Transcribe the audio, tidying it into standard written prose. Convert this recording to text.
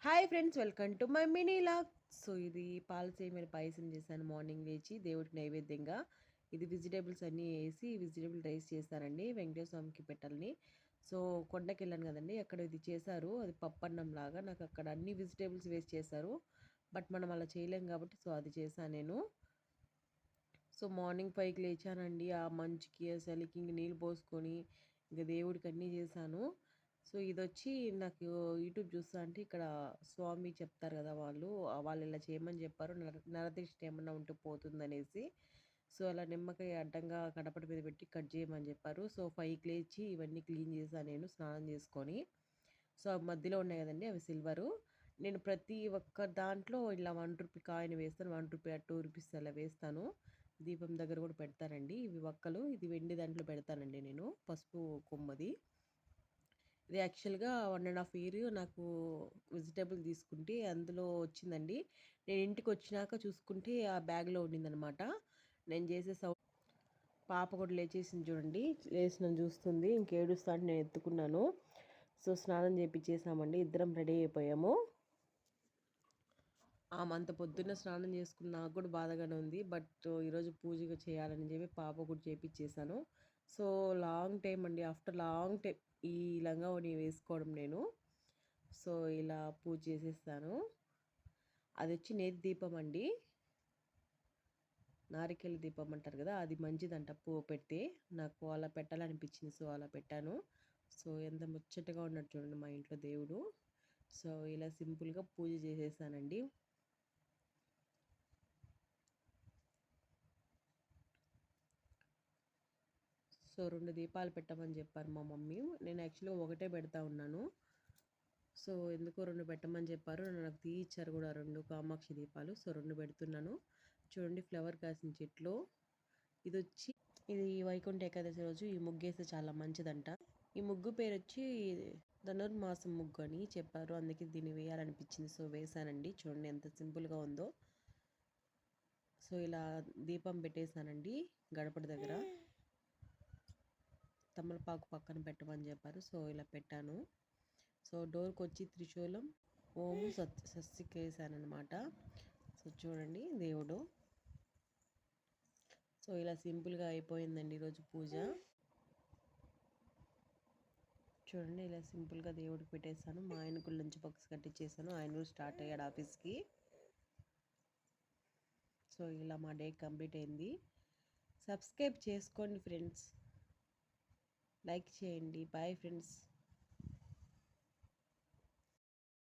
Hi friends, welcome to my mini log. So ఇది పాల సేమియా పాయసం చేశాను మార్నింగ్ లేచి దేవుడికి నైవేద్యంగా. ఇది వెజిటేబుల్స్ అన్నీ వేసి వెజిటేబుల్ రైస్ చేశానండి, వెంకటేశ్వర స్వామికి పెట్టాలని. సో కొండకి వెళ్ళాను కదండి, అక్కడ ఇది చేశారు. అది పప్పన్నం లాగా నాకు అక్కడ అన్ని వెజిటేబుల్స్ వేసి చేశారు. బట్ మనం అలా చేయలేం కాబట్టి సో అది చేశాను నేను. సో మార్నింగ్ 5కి లేచానండి. ఆ మంచుకి ఆ చలికి ఇంక నీళ్ళు పోసుకొని ఇంక దేవుడికి అన్నీ చేశాను. సో ఇదొచ్చి నాకు యూట్యూబ్ చూస్తా అంటే ఇక్కడ స్వామి చెప్తారు కదా వాళ్ళు ఇలా చేయమని చెప్పారు. నరదిష్టి ఏమన్నా ఉంటే పోతుందనేసి. సో అలా నిమ్మకాయ అడ్డంగా కడపటి మీద పెట్టి కట్ చేయమని చెప్పారు. సో 5కి లేచి ఇవన్నీ క్లీన్ చేశాను నేను స్నానం చేసుకొని. సో మధ్యలో ఉన్నాయి కదండి అవి సిల్వరు. నేను ప్రతి ఒక్క దాంట్లో ఇలా ₹1 కాయిన్ వేస్తాను. ₹1, ₹2 అలా వేస్తాను. దీపం దగ్గర కూడా పెడతానండి. ఇవి ఒక్కలు, ఇది వెండి దాంట్లో పెడతానండి నేను, పసుపు కొమ్మది. ఇది యాక్చువల్గా 1.5 ఇయర్ నాకు వెజిటేబుల్ తీసుకుంటే అందులో వచ్చిందండి. నేను ఇంటికి వచ్చినాక చూసుకుంటే ఆ బ్యాగ్లో ఉండిందనమాట. నేను చేసే పాప కూడా లేచేసింది చూడండి, లేచి నన్ను చూస్తుంది, ఇంకేడుస్తా అంటే నేను ఎత్తుకున్నాను. సో స్నానం చేపించేసామండి, ఇద్దరం రెడీ అయిపోయాము. ఆమె అంత పొద్దున్న స్నానం చేసుకున్న నాకు కూడా బాధగానే ఉంది. బట్ ఈరోజు పూజగా చేయాలని చెప్పి పాప కూడా చేపించేసాను. సో లాంగ్ టైం అండి, ఆఫ్టర్ లాంగ్ టైం ఈ లంగావోణి వేసుకోవడం నేను. సో ఇలా పూజ చేసేస్తాను. అది వచ్చి నేతి దీపం అండి, నారికేళ దీపం అంటారు కదా, అది మంచిదంట పెడితే. నాకు అలా పెట్టాలనిపించింది, సో అలా పెట్టాను. సో ఎంత ముచ్చటగా ఉన్నట్టు చూడండి మా ఇంట్లో దేవుడు. సో ఇలా సింపుల్గా పూజ చేసేసానండి. సో 2 దీపాలు పెట్టమని చెప్పారు మా మమ్మీ. నేను యాక్చువల్గా ఒకటే పెడతా ఉన్నాను. సో ఎందుకో 2 పెట్టమని చెప్పారు. నాకు తీయిచ్చారు కూడా 2 కామాక్షి దీపాలు. సో 2 పెడుతున్నాను. చూడండి ఫ్లవర్ కాసిన చెట్లు. ఇది వైకుంఠ ఏకాదశి రోజు ఈ ముగ్గేస్తే చాలా మంచిదంట. ఈ ముగ్గు పేరు వచ్చి ధనుర్మాసం ముగ్గు అని చెప్పారు, అందుకే దీన్ని వేయాలనిపించింది. సో వేసానండి, చూడండి ఎంత సింపుల్గా ఉందో. సో ఇలా దీపం పెట్టేశానండి గడపడి దగ్గర. తమలపాకు పక్కన పెట్టమని చెప్పారు. సో ఇలా పెట్టాను. సో డోర్కి వచ్చి త్రిశూలం, ఓము స్వస్తికేసానమాట. సో చూడండి దేవుడు. సో ఇలా సింపుల్గా అయిపోయిందండి ఈరోజు పూజ. చూడండి ఇలా సింపుల్గా దేవుడికి పెట్టేస్తాను. మా ఆయనకు లంచ్ బాక్స్ కట్టించేసాను, ఆయన కూడా స్టార్ట్ అయ్యాడు ఆఫీస్కి. సో ఇలా మా డే కంప్లీట్ అయింది. సబ్స్క్రైబ్ చేసుకోండి ఫ్రెండ్స్, లైక్ చేయండి. Bye friends.